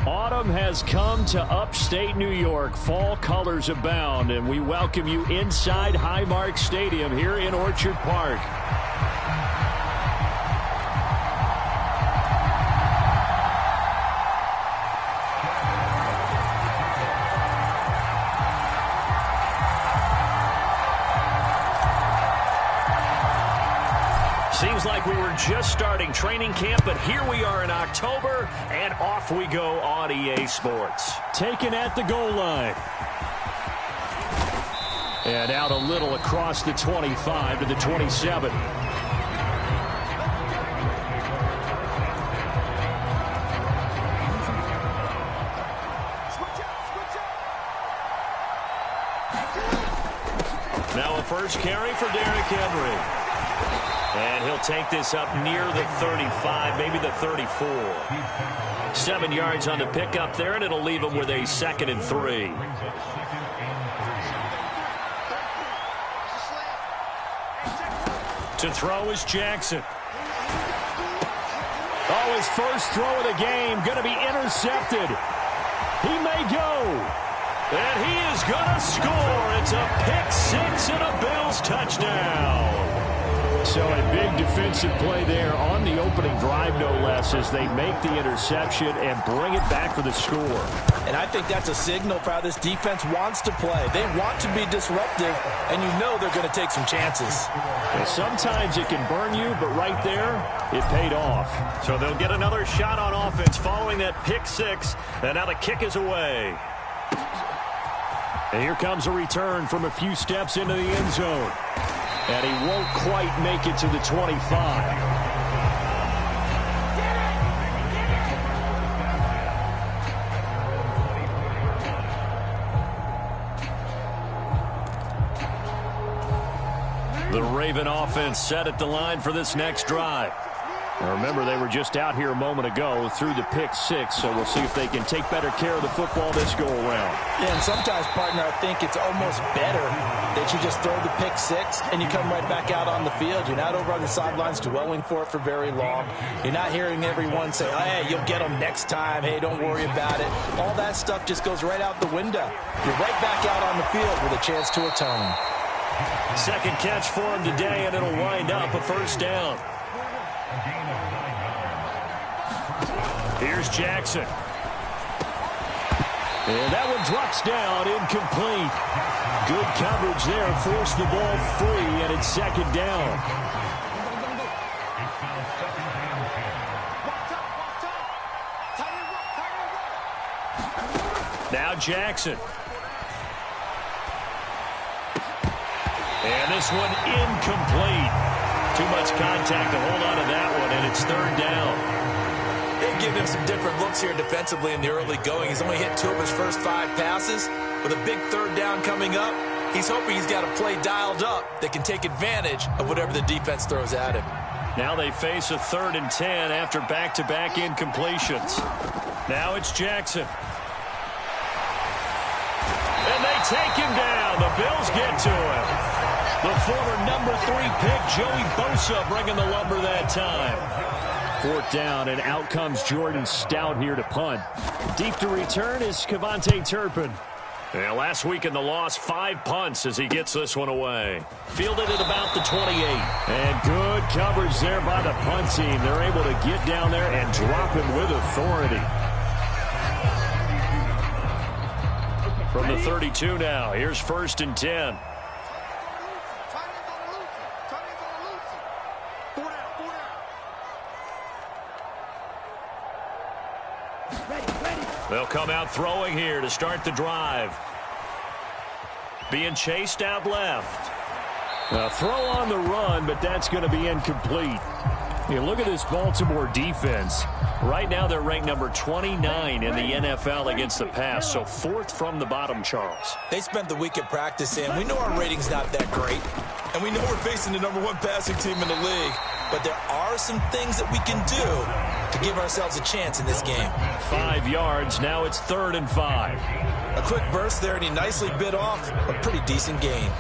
Autumn has come to upstate New York. Fall colors abound, and we welcome you inside Highmark Stadium here in Orchard Park. Seems like we were just starting training camp, but here we are in October, and off we go on EA Sports. Taken at the goal line. And out a little across the 25 to the 27. Now a first carry for Derrick Henry. And he'll take this up near the 35, maybe the 34. 7 yards on the pickup there, and it'll leave him with a 2nd and 3. To throw is Jackson. Oh, his first throw of the game going to be intercepted. He may go. And he is going to score. It's a pick-6 and a Bills touchdown. So a big defensive play there on the opening drive, no less, as they make the interception and bring it back for the score. And I think that's a signal for how this defense wants to play. They want to be disruptive, and you know they're going to take some chances. And sometimes it can burn you, but right there, it paid off. So they'll get another shot on offense following that pick-6, and now the kick is away. And here comes a return from a few steps into the end zone. And he won't quite make it to the 25. The Raven offense set at the line for this next drive. Now remember, they were just out here a moment ago through the pick-6, so we'll see if they can take better care of the football this go-around. Yeah, and sometimes, partner, I think it's almost better that you just throw the pick-6 and you come right back out on the field. You're not over on the sidelines dwelling for it for very long. You're not hearing everyone say, oh, hey, you'll get them next time. Hey, don't worry about it. All that stuff just goes right out the window. You're right back out on the field with a chance to atone. Second catch for him today, and it'll wind up a first down. Here's Jackson. And that one drops down, incomplete. Good coverage there, forced the ball free, and it's 2nd down. Now Jackson. And this one incomplete. Too much contact to hold on to that one, and it's 3rd down. They give him some different looks here defensively in the early going. He's only hit 2 of his first 5 passes. With a big 3rd down coming up, he's hoping he's got a play dialed up that can take advantage of whatever the defense throws at him. Now they face a 3rd and 10 after back-to-back incompletions. Now it's Jackson. And they take him down. The Bills get to him. The former number 3 pick, Joey Bosa, bringing the lumber that time. 4th down, and out comes Jordan Stout here to punt. Deep to return is Kevontae Turpin. And last week in the loss, 5 punts as he gets this one away. Fielded at about the 28. And good coverage there by the punt team. They're able to get down there and drop him with authority. From the 32 now, here's 1st and 10. They'll come out throwing here to start the drive. Being chased out left. A throw on the run, but that's going to be incomplete. You look at this Baltimore defense. Right now they're ranked number 29 in the NFL against the pass, so 4th from the bottom, Charles. They spent the week at practice, and we know our rating's not that great. And we know we're facing the number 1 passing team in the league. But there are some things that we can do to give ourselves a chance in this game. 5 yards. Now it's 3rd and 5. A quick burst there, and he nicely bit off a pretty decent gain.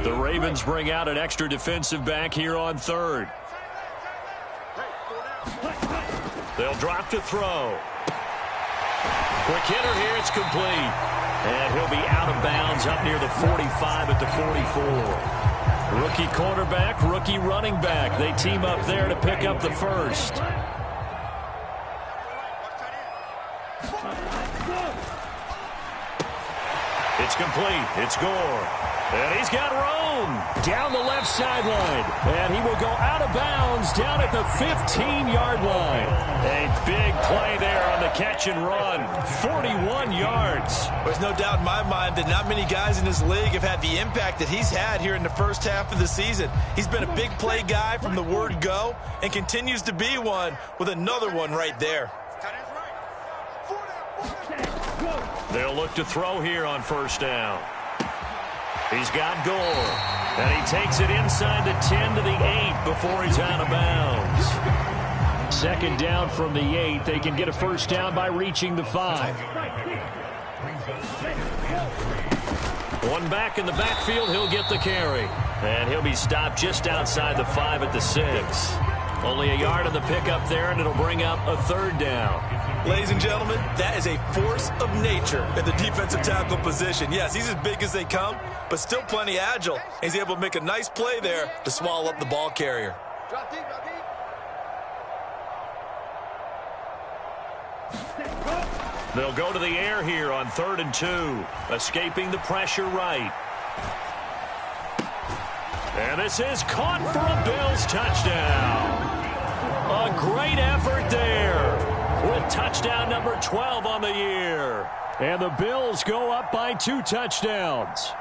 The Ravens bring out an extra defensive back here on 3rd. They'll drop to throw. Quick hitter here. It's complete. And he'll be out of bounds up near the 45 at the 44. Rookie quarterback, rookie running back. They team up there to pick up the first. It's complete. It's Gore. And he's got Rome down the left sideline. And he will go out of bounds down at the 15-yard line. A big play there on the catch and run. 41 yards. There's no doubt in my mind that not many guys in this league have had the impact that he's had here in the first half of the season. He's been a big play guy from the word go and continues to be one with another one right there. They'll look to throw here on first down. He's got Gore. And he takes it inside the 10 to the 8 before he's out of bounds. Second down from the 8. They can get a first down by reaching the 5. One back in the backfield. He'll get the carry. And he'll be stopped just outside the 5 at the 6. Only a yard on the pickup there, and it'll bring up a third down. Ladies and gentlemen, that is a force of nature at the defensive tackle position. Yes, he's as big as they come, but still plenty agile. He's able to make a nice play there to swallow up the ball carrier. They'll go to the air here on 3rd and 2, escaping the pressure right. And this is caught for a Bills touchdown. A great effort there with touchdown number 12 on the year. And the Bills go up by 2 touchdowns.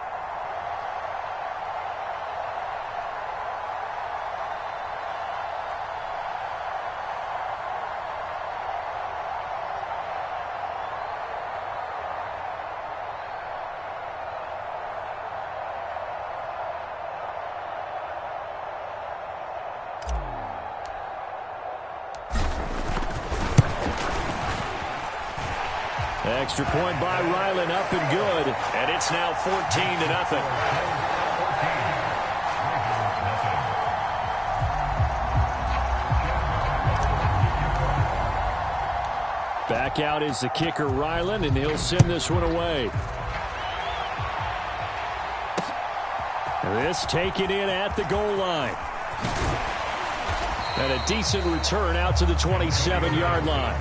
Extra point by Ryland, up and good. And it's now 14-0. Back out is the kicker, Ryland, and he'll send this one away. This taken in at the goal line. And a decent return out to the 27-yard line.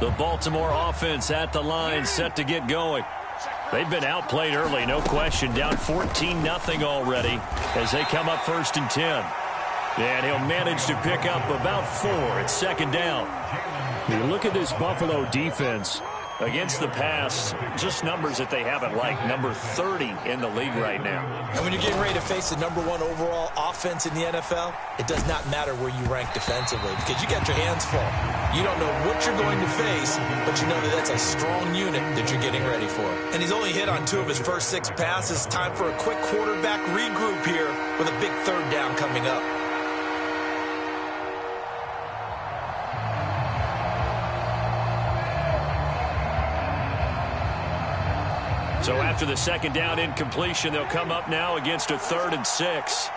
The Baltimore offense at the line, set to get going. They've been outplayed early, no question. Down 14-0 already as they come up 1st and 10. And he'll manage to pick up about 4 at 2nd down. You look at this Buffalo defense against the pass, just numbers that they haven't liked. Number 30 in the league right now. And when you're getting ready to face the number 1 overall offense in the NFL, it does not matter where you rank defensively because you got your hands full. You don't know what you're going to face, but you know that that's a strong unit that you're getting ready for. And he's only hit on 2 of his first 6 passes. Time for a quick quarterback regroup here with a big 3rd down coming up. So after the 2nd down incompletion, they'll come up now against a 3rd and 6.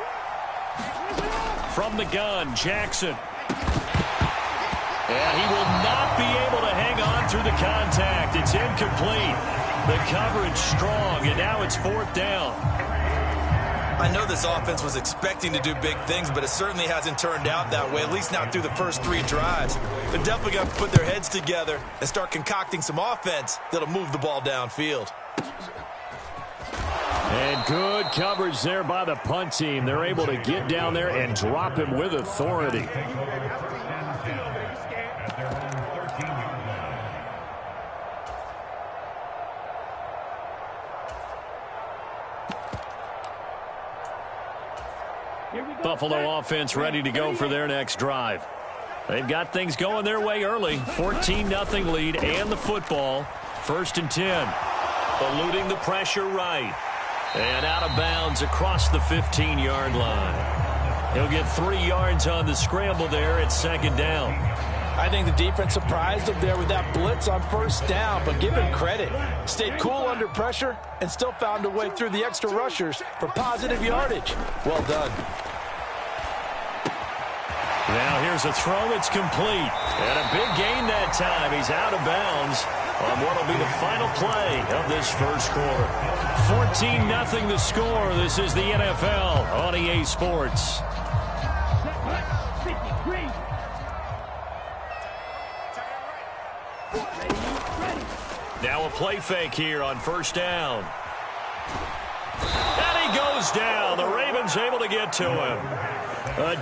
From the gun, Jackson. And he will not be able to hang on through the contact. It's incomplete. The coverage strong, and now it's 4th down. I know this offense was expecting to do big things, but it certainly hasn't turned out that way, at least not through the first 3 drives. They're definitely going to put their heads together and start concocting some offense that'll move the ball downfield. And good coverage there by the punt team. They're able to get down there and drop him with authority. Buffalo offense ready to go for their next drive. They've got things going their way early. 14-0 lead and the football. 1st and 10. Eluding the pressure right. And out of bounds across the 15-yard line. He'll get 3 yards on the scramble there at second down. I think the defense surprised him there with that blitz on first down, but give him credit. Stayed cool under pressure and still found a way through the extra rushers for positive yardage. Well done. Now here's a throw. It's complete. And a big gain that time. He's out of bounds on what will be the final play of this first quarter. 14-0 the score. This is the NFL on EA Sports. Now a play fake here on first down. And he goes down. The Ravens able to get to him.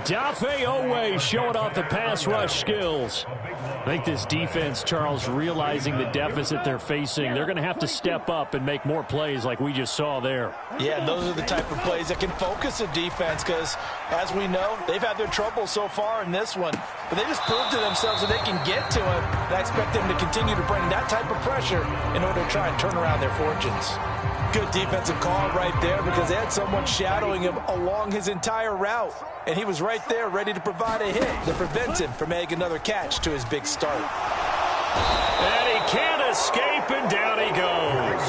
Dafe Owe showing off the pass rush skills. I think this defense, Charles, realizing the deficit they're facing, they're going to have to step up and make more plays like we just saw there. Yeah, and those are the type of plays that can focus a defense because, as we know, they've had their trouble so far in this one. But they just proved to themselves that they can get to him, and I expect them to continue to bring that type of pressure in order to try and turn around their fortunes. Good defensive call right there because they had someone shadowing him along his entire route. And he was right there ready to provide a hit that prevents him from making another catch to his big start. And he can't escape, and down he goes.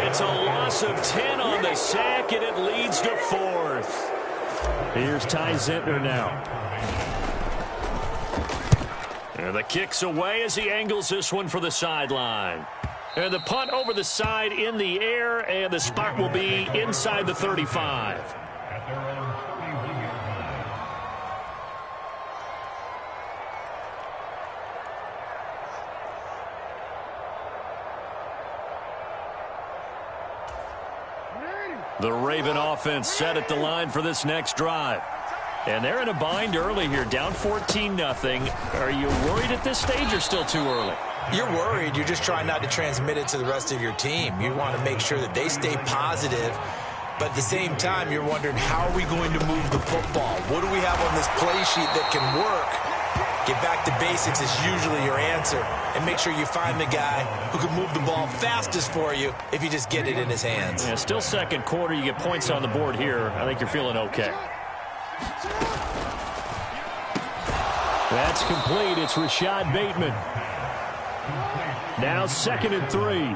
It's a loss of 10 on the sack, and it leads to 4th. Here's Ty Zentner now. And the kick's away as he angles this one for the sideline. And the punt over the side in the air, and the spot will be inside the 35. The Raven offense set at the line for this next drive. And they're in a bind early here, down 14-0. Are you worried at this stage or still too early? You're worried. You're just trying not to transmit it to the rest of your team. You want to make sure that they stay positive. But at the same time, you're wondering, how are we going to move the football? What do we have on this play sheet that can work? Get back to basics is usually your answer. And make sure you find the guy who can move the ball fastest for you if you just get it in his hands. Yeah, still second quarter. You get points on the board here. I think you're feeling okay. That's complete. It's Rashad Bateman. Now 2nd and 3.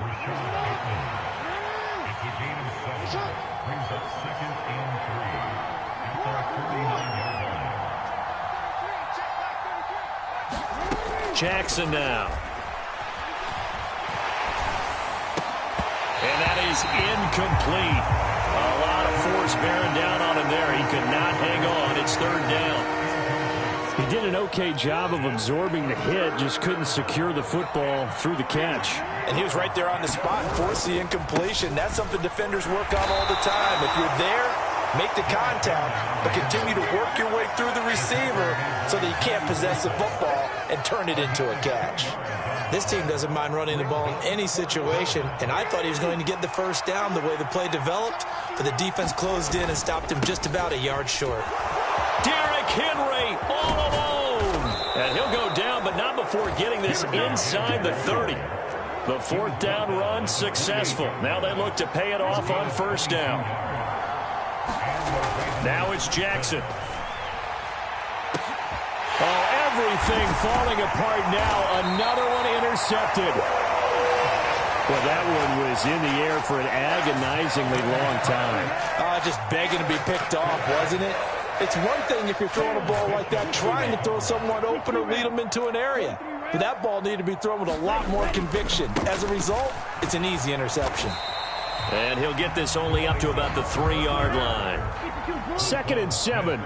Jackson now. And that is incomplete. A lot of force bearing down on him there. He could not hang on. It's 3rd down. He did an okay job of absorbing the hit, just couldn't secure the football through the catch. And he was right there on the spot and forced the incompletion. That's something defenders work on all the time. If you're there, make the contact, but continue to work your way through the receiver so that you can't possess the football and turn it into a catch. This team doesn't mind running the ball in any situation, and I thought he was going to get the first down the way the play developed, but the defense closed in and stopped him just about a yard short. Derrick Henry all alone. And he'll go down, but not before getting this inside the 30. The 4th down run successful. Now they look to pay it off on first down. Now it's Jackson. Oh, everything falling apart now. Another one intercepted. Well, that one was in the air for an agonizingly long time. Just begging to be picked off, wasn't it? It's one thing if you're throwing a ball like that, trying to throw someone open or lead them into an area. But that ball needed to be thrown with a lot more conviction. As a result, it's an easy interception. And he'll get this only up to about the 3-yard line. 2nd and 7.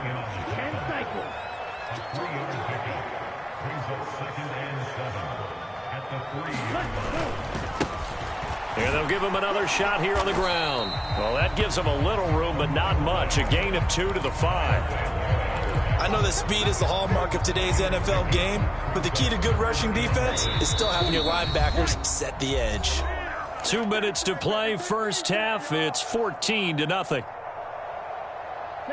And they'll give him another shot here on the ground. Well, that gives him a little room, but not much. A gain of 2 to the 5. I know that speed is the hallmark of today's NFL game, but the key to good rushing defense is still having your linebackers set the edge. 2 minutes to play, first half. It's 14-0.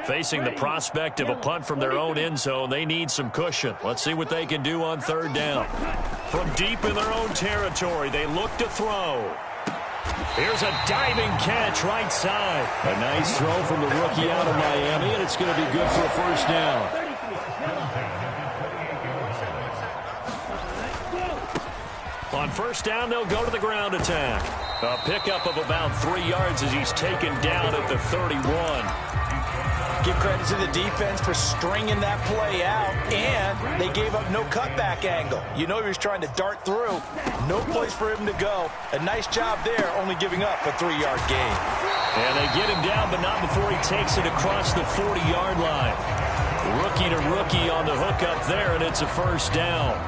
Facing the prospect of a punt from their own end zone, they need some cushion. Let's see what they can do on 3rd down. From deep in their own territory, they look to throw. Here's a diving catch right side. A nice throw from the rookie out of Miami, and it's going to be good for a first down. On first down, they'll go to the ground attack. A pickup of about 3 yards as he's taken down at the 31. Give credit to the defense for stringing that play out, and they gave up no cutback angle. You know he was trying to dart through. No place for him to go. A nice job there, only giving up a 3-yard gain. And they get him down, but not before he takes it across the 40-yard line. Rookie to rookie on the hook up there, and it's a first down.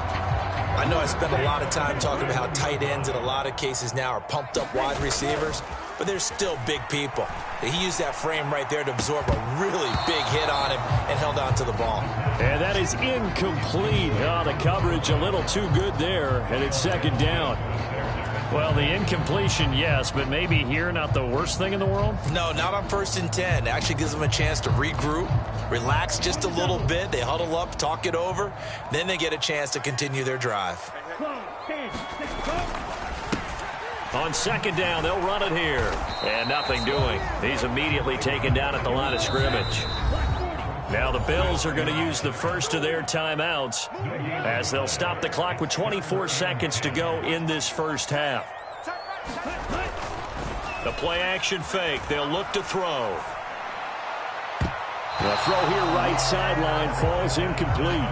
I know I spent a lot of time talking about how tight ends in a lot of cases now are pumped up wide receivers, but they're still big people. He used that frame right there to absorb a really big hit on him and held on to the ball. And that is incomplete. Oh, the coverage a little too good there, and it's second down. Well, the incompletion, yes, but maybe here not the worst thing in the world? No, not on 1st and 10. It actually gives them a chance to regroup, relax just a little bit. They huddle up, talk it over. Then they get a chance to continue their drive. On second down, they'll run it here. And nothing doing. He's immediately taken down at the line of scrimmage. Now the Bills are going to use the first of their timeouts as they'll stop the clock with 24 seconds to go in this first half. The play-action fake. They'll look to throw. The throw here right sideline falls incomplete.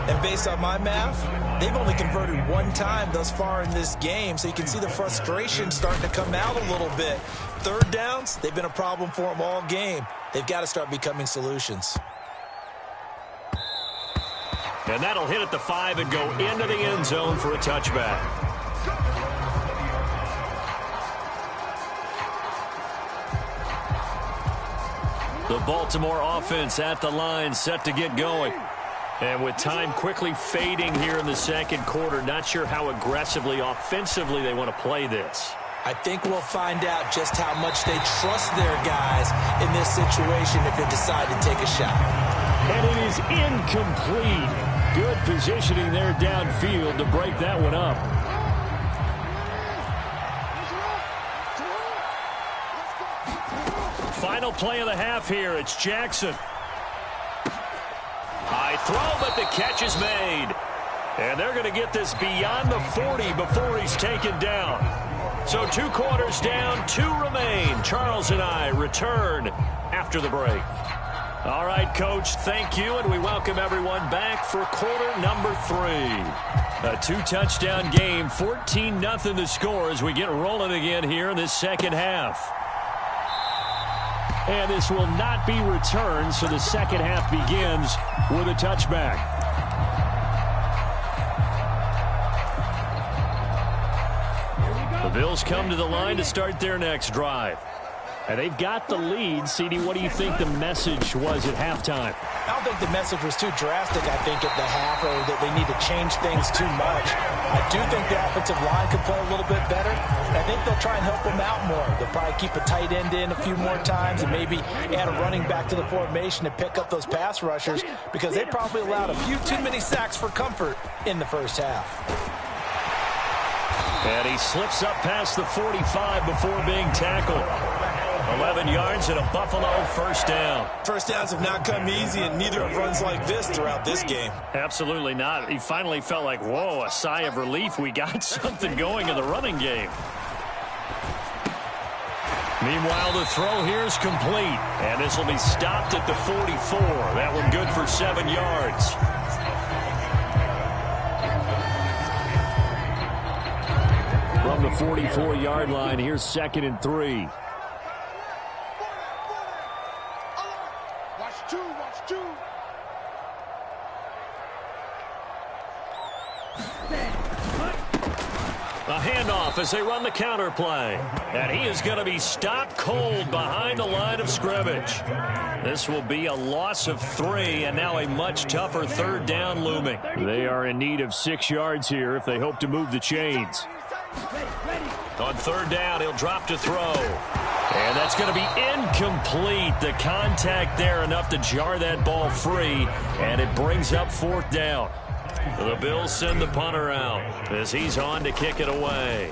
And based on my math, they've only converted 1 time thus far in this game, so you can see the frustration starting to come out a little bit. Third downs, they've been a problem for them all game. They've got to start becoming solutions. And that'll hit at the 5 and go into the end zone for a touchback. The Baltimore offense at the line, set to get going. And with time quickly fading here in the second quarter, not sure how aggressively, offensively they want to play this. I think we'll find out just how much they trust their guys in this situation if they decide to take a shot. And it is incomplete. Good positioning there downfield to break that one up. Final play of the half here. It's Jackson. High throw, but the catch is made. And they're going to get this beyond the 40 before he's taken down. So 2 quarters down, 2 remain. Charles and I return after the break. All right, Coach, thank you, and we welcome everyone back for quarter number 3. A 2-touchdown game, 14-0 the score as we get rolling again here in this second half. And this will not be returned, so the second half begins with a touchback. The Bills come to the line to start their next drive. And they've got the lead. CD, what do you think the message was at halftime? I don't think the message was too drastic, I think, at the half, or that they need to change things too much. I do think the offensive line could play a little bit better. I think they'll try and help them out more. They'll probably keep a tight end in a few more times and maybe add a running back to the formation to pick up those pass rushers, because they probably allowed a few too many sacks for comfort in the first half. And he slips up past the 45 before being tackled. 11 yards and a Buffalo first down. First downs have not come easy, and neither have runs like this throughout this game. Absolutely not. He finally felt like, whoa, a sigh of relief. We got something going in the running game. Meanwhile, the throw here is complete. And this will be stopped at the 44. That one good for 7 yards. From the 44-yard line, here's 2nd and 3. A handoff as they run the counter play. And he is going to be stopped cold behind the line of scrimmage. This will be a loss of 3, and now a much tougher 3rd down looming. They are in need of 6 yards here if they hope to move the chains. On 3rd down, he'll drop to throw. And that's going to be incomplete. The contact there enough to jar that ball free, and it brings up 4th down. The Bills send the punter out as he's on to kick it away.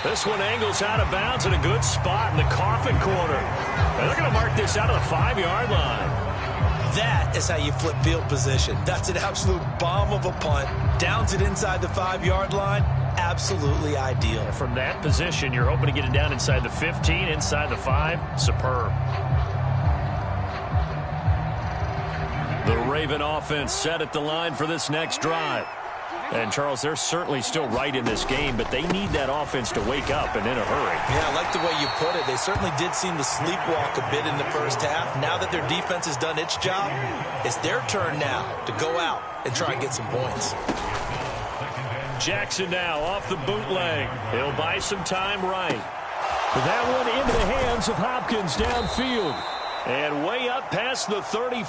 This one angles out of bounds in a good spot in the coffin corner. And they're going to mark this out of the 5-yard line. That is how you flip field position. That's an absolute bomb of a punt. Downs it inside the 5-yard line. Absolutely ideal. From that position, you're hoping to get it down inside the 15, inside the 5. Superb. The Raven offense set at the line for this next drive. And, Charles, they're certainly still right in this game, but they need that offense to wake up and in a hurry. Yeah, I like the way you put it. They certainly did seem to sleepwalk a bit in the first half. Now that their defense has done its job, it's their turn now to go out and try and get some points. Jackson now off the bootleg. He'll buy some time right. But that one into the hands of Hopkins downfield. And way up past the 30.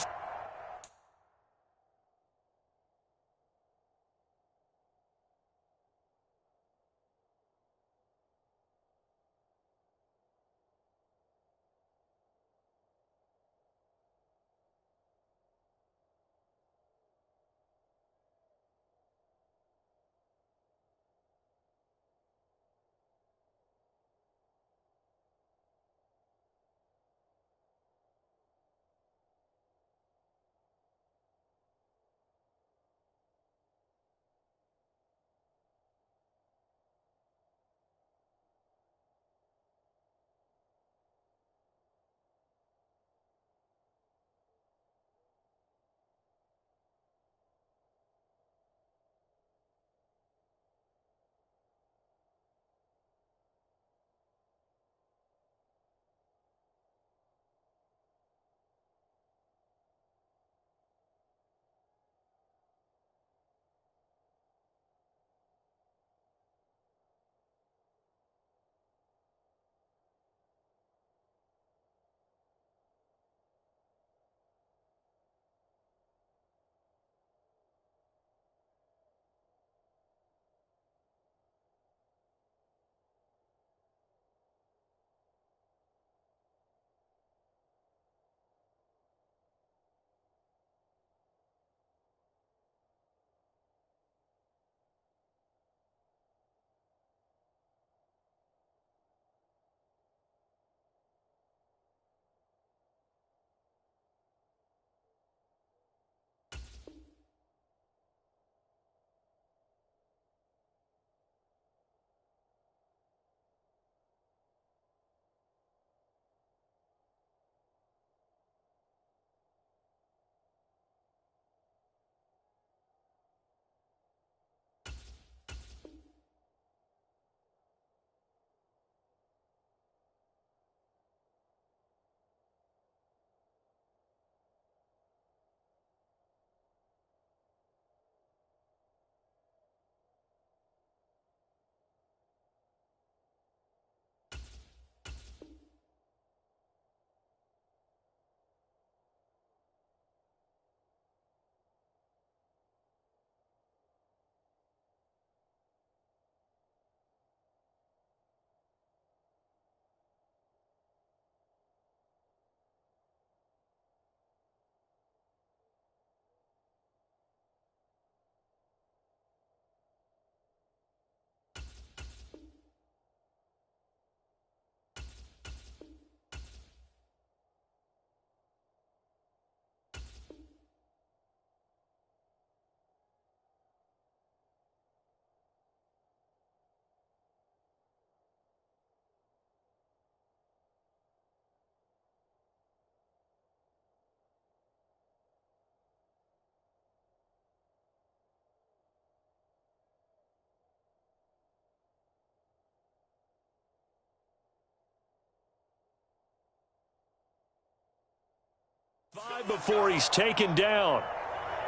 Five before he's taken down.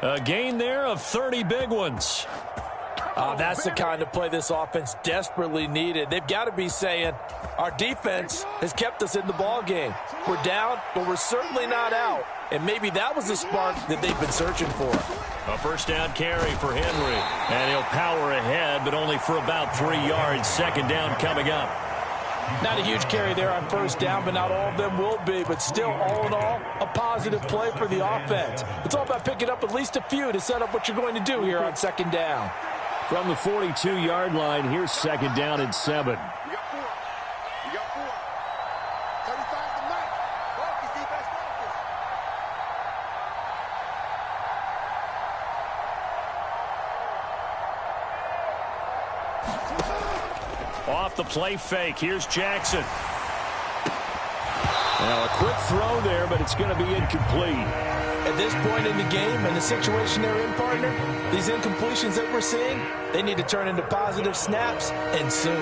A gain there of 30 big ones. That's the kind of play this offense desperately needed. They've got to be saying, our defense has kept us in the ball game. We're down, but we're certainly not out. And maybe that was the spark that they've been searching for. A first down carry for Henry. And he'll power ahead, but only for about 3 yards. Second down coming up. Not a huge carry there on first down, but not all of them will be. But still, all in all, a positive play for the offense. It's all about picking up at least a few to set up what you're going to do here on second down. From the 42-yard line, here's second down and 7. Off the play fake. Here's Jackson. Now a quick throw there, but it's going to be incomplete. At this point in the game and the situation they're in, partner, these incompletions that we're seeing, they need to turn into positive snaps, and soon.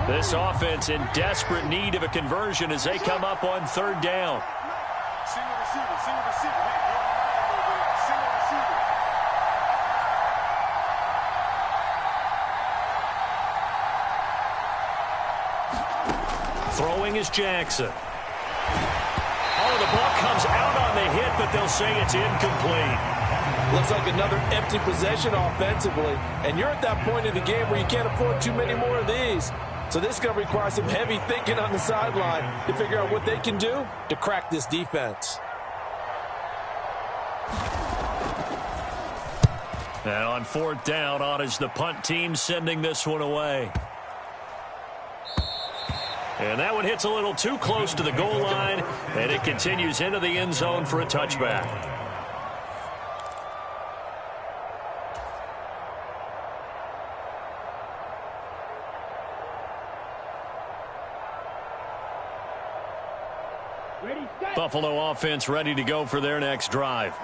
This offense in desperate need of a conversion as they come up on third down. Throwing is Jackson. Oh, the ball comes out on the hit, but they'll say it's incomplete. Looks like another empty possession offensively, and you're at that point in the game where you can't afford too many more of these. So this is going to require some heavy thinking on the sideline to figure out what they can do to crack this defense. And on fourth down, on is the punt team sending this one away. And that one hits a little too close to the goal line, and it continues into the end zone for a touchback. Buffalo offense ready to go for their next drive.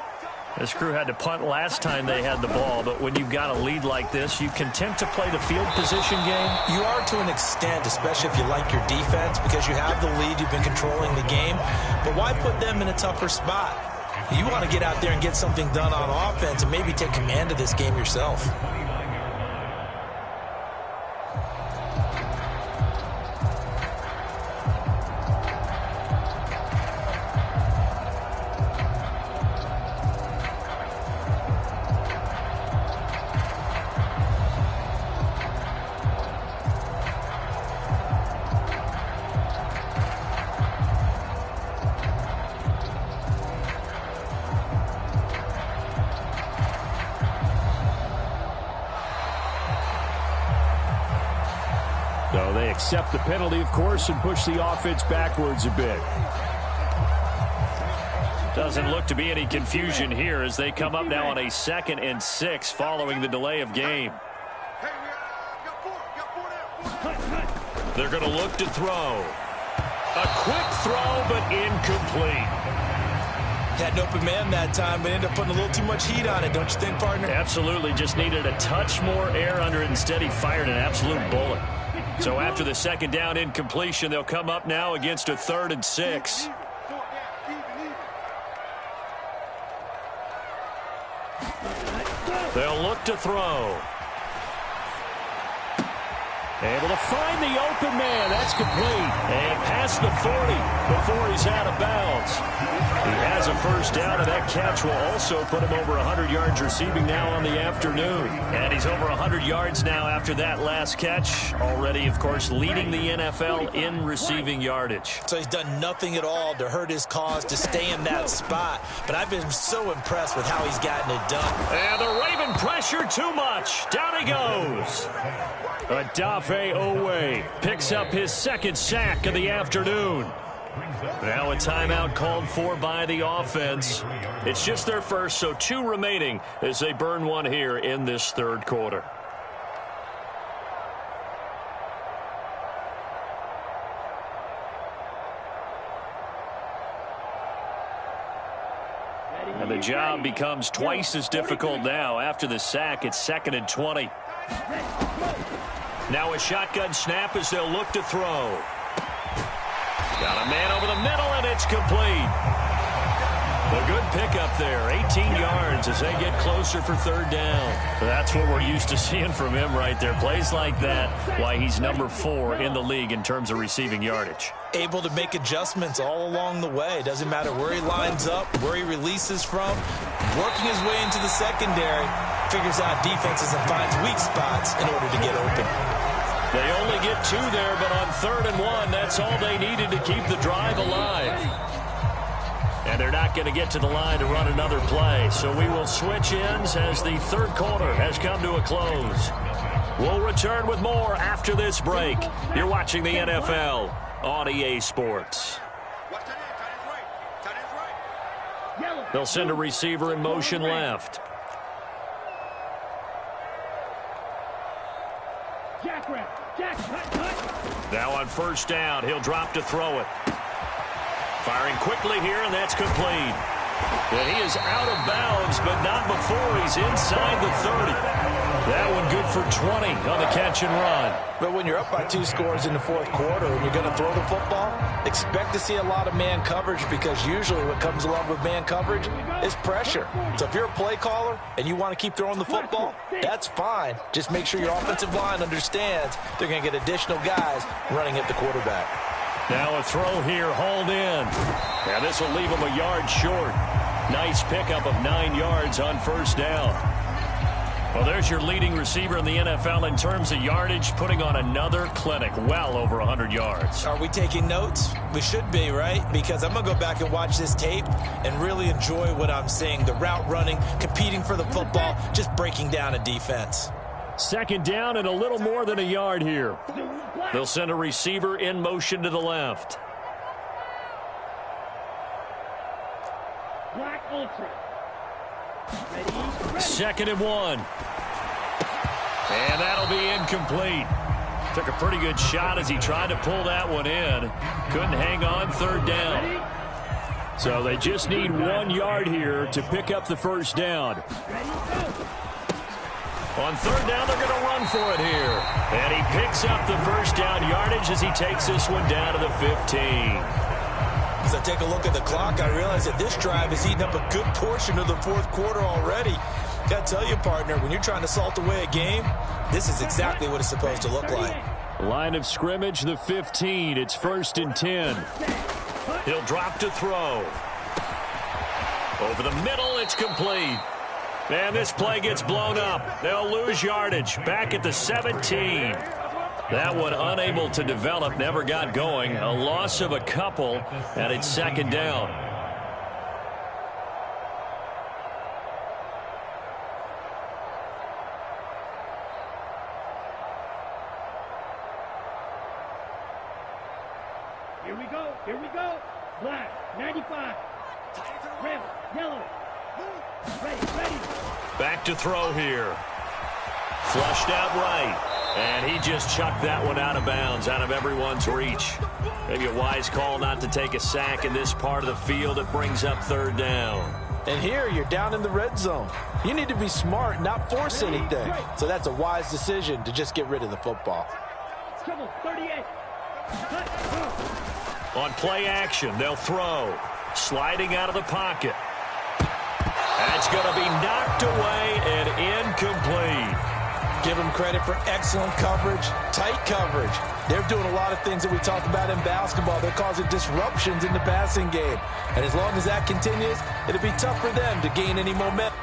This crew had to punt last time they had the ball, but when you've got a lead like this, you content to play the field position game? You are to an extent, especially if you like your defense, because you have the lead, you've been controlling the game. But why put them in a tougher spot? You want to get out there and get something done on offense and maybe take command of this game yourself. So they accept the penalty, of course, and push the offense backwards a bit. Doesn't look to be any confusion here as they come up now on a 2nd and 6 following the delay of game. They're going to look to throw. A quick throw, but incomplete. Had an open man that time, but ended up putting a little too much heat on it, don't you think, partner? Absolutely. Just needed a touch more air under it. Instead, he fired an absolute bullet. So after the 2nd down incompletion, they'll come up now against a 3rd and 6. They'll look to throw. Able to find the open man. That's complete. And past the 40 before he's out of bounds. He has a first down, and that catch will also put him over 100 yards receiving now on the afternoon. And he's over 100 yards now after that last catch. Already, of course, leading the NFL in receiving yardage. So he's done nothing at all to hurt his cause, to stay in that spot. But I've been so impressed with how he's gotten it done. And the Raven pressure too much. Down he goes. Adafe Owe picks up his 2nd sack of the afternoon. Now a timeout called for by the offense. It's just their first, so 2 remaining as they burn one here in this 3rd quarter. And the job becomes twice as difficult now. After the sack, it's 2nd and 20. Now a shotgun snap as they'll look to throw. Got a man over the middle, and it's complete. A good pickup there, 18 yards as they get closer for 3rd down. That's what we're used to seeing from him right there. Plays like that, why he's number 4 in the league in terms of receiving yardage. Able to make adjustments all along the way. Doesn't matter where he lines up, where he releases from. Working his way into the secondary, figures out defenses and finds weak spots in order to get open. They only get 2 there, but on 3rd and 1, that's all they needed to keep the drive alive. And they're not going to get to the line to run another play. So we will switch ends as the 3rd quarter has come to a close. We'll return with more after this break. You're watching the NFL on EA Sports. Watch that in, tight end right. They'll send a receiver in motion left. Now on first down, he'll drop to throw it. Firing quickly here, and that's complete. And he is out of bounds, but not before he's inside the 30. That one good for 20 on the catch and run. But when you're up by 2 scores in the fourth quarter and you're going to throw the football, expect to see a lot of man coverage, because usually what comes along with man coverage is pressure. So if you're a play caller and you want to keep throwing the football, that's fine. Just make sure your offensive line understands they're going to get additional guys running at the quarterback. Now a throw here, hauled in. Now this will leave him a yard short. Nice pickup of 9 yards on first down. Well, there's your leading receiver in the NFL in terms of yardage, putting on another clinic, well over 100 yards. Are we taking notes? We should be, right? Because I'm going to go back and watch this tape and really enjoy what I'm seeing. The route running, competing for the football, just breaking down a defense. Second down and a little more than a yard here. They'll send a receiver in motion to the left. Black Ultra. Second and 1. And that'll be incomplete. Took a pretty good shot as he tried to pull that one in. Couldn't hang on, third down. So they just need 1 yard here to pick up the first down. On third down, they're going to run for it here. And he picks up the first down yardage as he takes this one down to the 15. As I take a look at the clock, I realize that this drive is eating up a good portion of the fourth quarter already. Got to tell you, partner, when you're trying to salt away a game, this is exactly what it's supposed to look like. Line of scrimmage, the 15. It's 1st and 10. He'll drop to throw. Over the middle, it's complete. And this play gets blown up. They'll lose yardage. Back at the 17. That one unable to develop, never got going. A loss of a couple, and it's second down. Here we go. Here we go. Black, 95. Red, yellow. Ready. Back to throw here. Flushed out right. And he just chucked that one out of bounds, out of everyone's reach. Maybe a wise call not to take a sack in this part of the field. It brings up third down. And here you're down in the red zone. You need to be smart, not force anything. So that's a wise decision to just get rid of the football. Trouble, 38. On play action, they'll throw. Sliding out of the pocket. That's going to be knocked away and incomplete. Give them credit for excellent coverage, tight coverage. They're doing a lot of things that we talk about in basketball. They're causing disruptions in the passing game. And as long as that continues, it'll be tough for them to gain any momentum.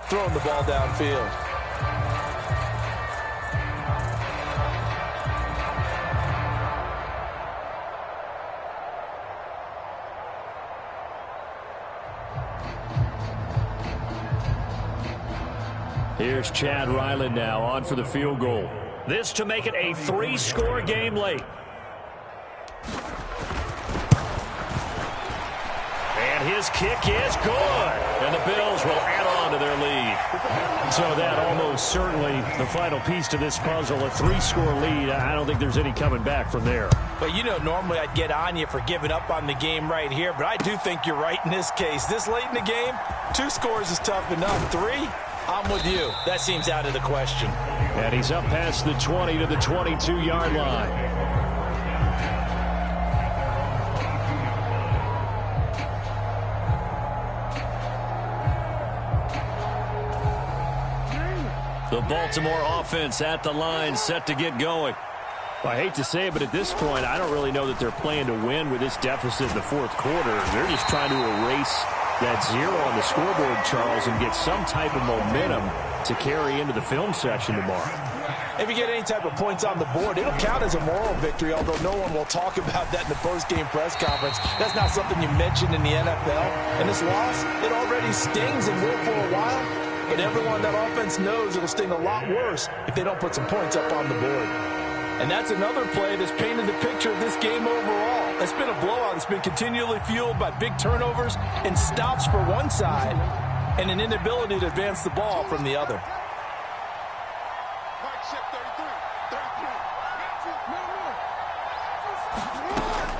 Throwing the ball downfield. Here's Chad Ryland now on for the field goal. This to make it a 3-score game late. And his kick is good. And the Bills will add on to their lead. So that almost certainly the final piece to this puzzle, a 3-score lead. I don't think there's any coming back from there. But, you know, normally I'd get on you for giving up on the game right here, but I do think you're right in this case. This late in the game, 2 scores is tough enough. 3, I'm with you. That seems out of the question. And he's up past the 20 to the 22-yard line. The Baltimore offense at the line, set to get going. Well, I hate to say it, but at this point, I don't really know that they're playing to win with this deficit in the fourth quarter. They're just trying to erase that 0 on the scoreboard, Charles, and get some type of momentum to carry into the film section tomorrow. If you get any type of points on the board, it'll count as a moral victory, although no one will talk about that in the post-game press conference. That's not something you mentioned in the NFL. And this loss, it already stings and will for a while. But everyone that offense knows it'll sting a lot worse if they don't put some points up on the board. And that's another play that's painted the picture of this game overall. It's been a blowout. It's been continually fueled by big turnovers and stops for one side and an inability to advance the ball from the other.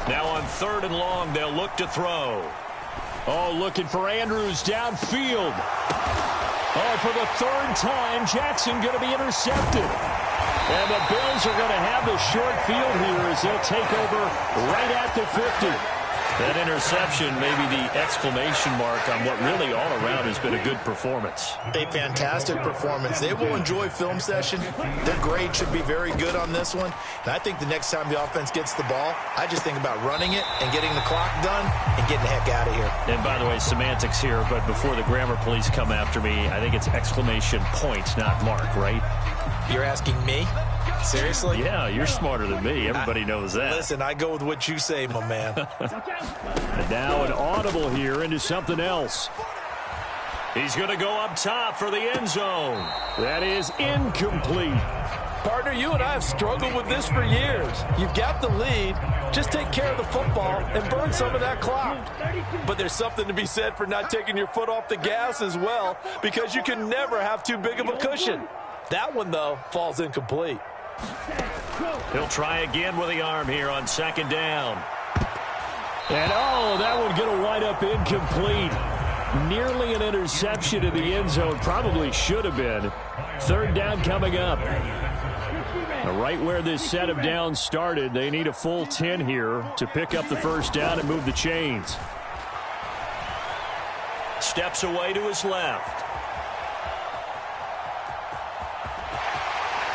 Now on 3rd and long, they'll look to throw. Oh, looking for Andrews downfield. Oh, for the 3rd time, Jackson going to be intercepted. And the Bills are going to have the short field here as they'll take over right at the 50. That interception may be the exclamation mark on what really all around has been a good performance. A fantastic performance. They will enjoy film session. Their grade should be very good on this one. And I think the next time the offense gets the ball, I just think about running it and getting the clock done and getting the heck out of here. And by the way, semantics here, but before the grammar police come after me, I think it's exclamation point, not mark, right? You're asking me? Seriously? Yeah, you're smarter than me. Everybody knows that. Listen, I go with what you say, my man. And now an audible here into something else. He's going to go up top for the end zone. That is incomplete. Partner, you and I have struggled with this for years. You've got the lead. Just take care of the football and burn some of that clock. But there's something to be said for not taking your foot off the gas as well, because you can never have too big of a cushion. That one, though, falls incomplete. He'll try again with the arm here on 2nd down. And, oh, that one going to wind up incomplete. Nearly an interception in the end zone. Probably should have been. 3rd down coming up. Right where this set of downs started, they need a full 10 here to pick up the 1st down and move the chains. Steps away to his left.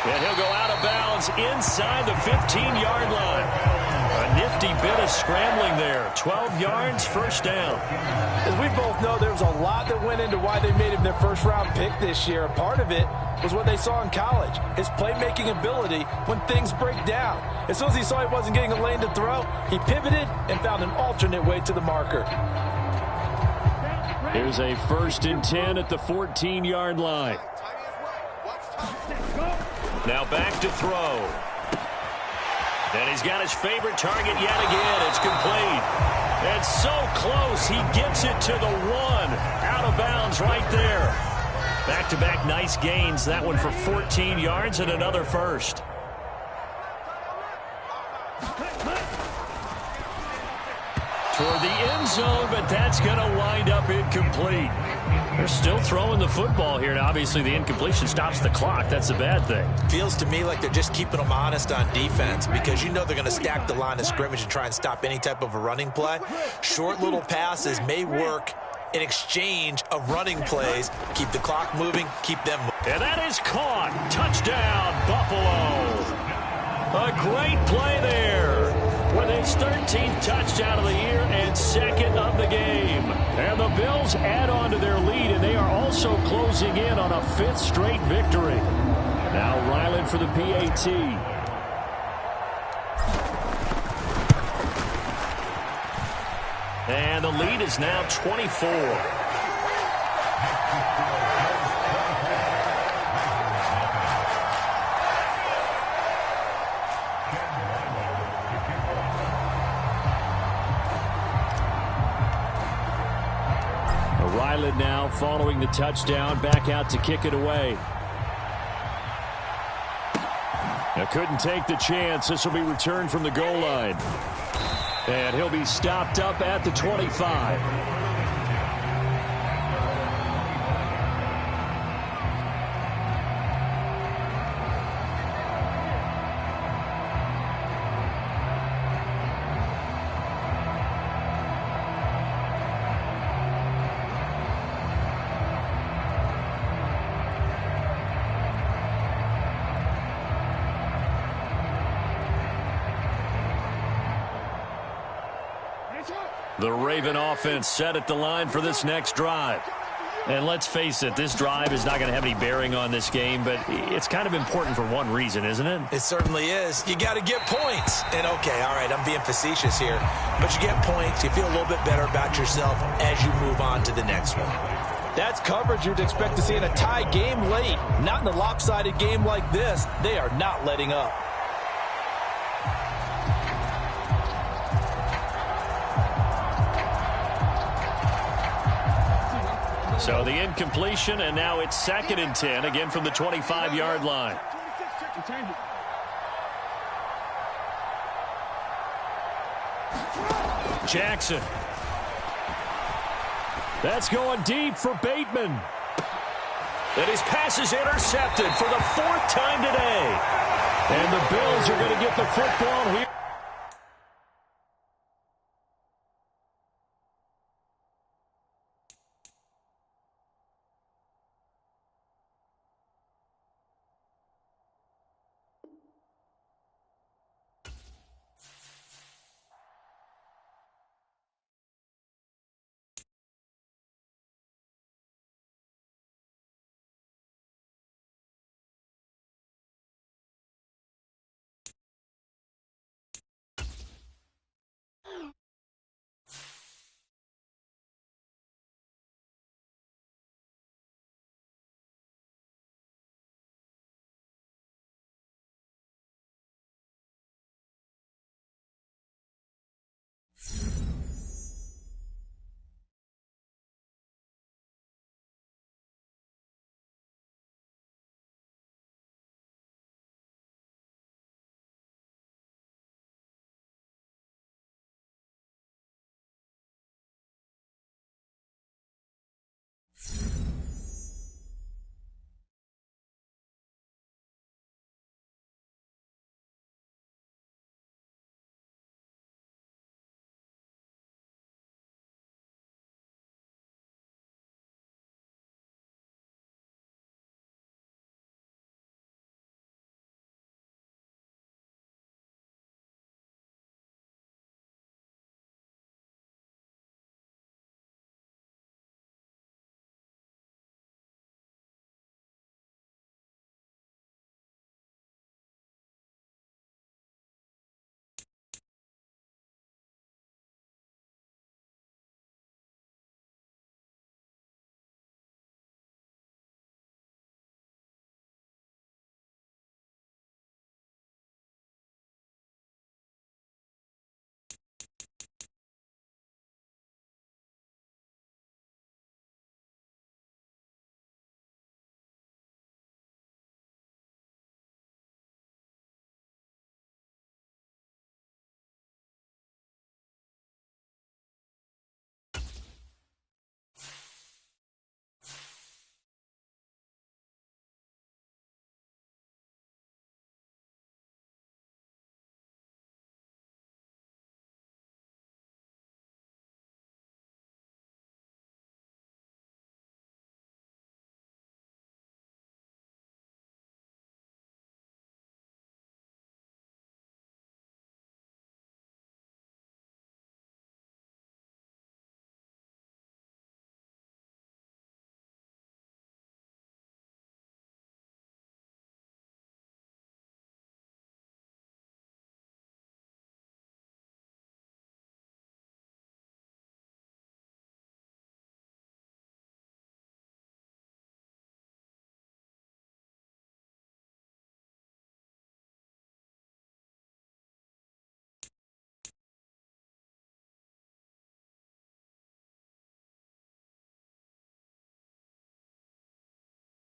And he'll go out of bounds inside the 15-yard line. A nifty bit of scrambling there. 12 yards, 1st down. As we both know, there was a lot that went into why they made him their 1st-round pick this year. And part of it was what they saw in college, his playmaking ability when things break down. As soon as he saw he wasn't getting a lane to throw, he pivoted and found an alternate way to the marker. Here's a 1st and 10 at the 14-yard line. Now back to throw. And he's got his favorite target yet again. It's complete. And so close, he gets it to the 1. Out of bounds right there. Back-to-back nice gains. That one for 14 yards and another 1st. Toward the end zone, but that's going to wind up incomplete. They're still throwing the football here, and obviously the incompletion stops the clock. That's a bad thing. Feels to me like they're just keeping them honest on defense, because you know they're going to stack the line of scrimmage and try and stop any type of a running play. Short little passes may work in exchange of running plays. Keep the clock moving, keep them moving. And that is caught. Touchdown, Buffalo. A great play there with his 13th touchdown of the year and 2nd of the game. And the Bills add on to their lead, and they are also closing in on a 5th straight victory. Now Ryland for the PAT. And the lead is now 24. island now following the touchdown. Back out to kick it away. Now couldn't take the chance. This will be returned from the goal line. And he'll be stopped up at the 25. The Raven offense set at the line for this next drive. And let's face it, this drive is not going to have any bearing on this game, but it's kind of important for one reason, isn't it? It certainly is. You got to get points. And, okay, all right, I'm being facetious here. But you get points, you feel a little bit better about yourself as you move on to the next one. That's coverage you'd expect to see in a tie game late. Not in a lopsided game like this. They are not letting up. So the incompletion, and now it's 2nd and 10, again from the 25-yard line. Jackson. That's going deep for Bateman. And his pass is intercepted for the 4th time today. And the Bills are going to get the football here.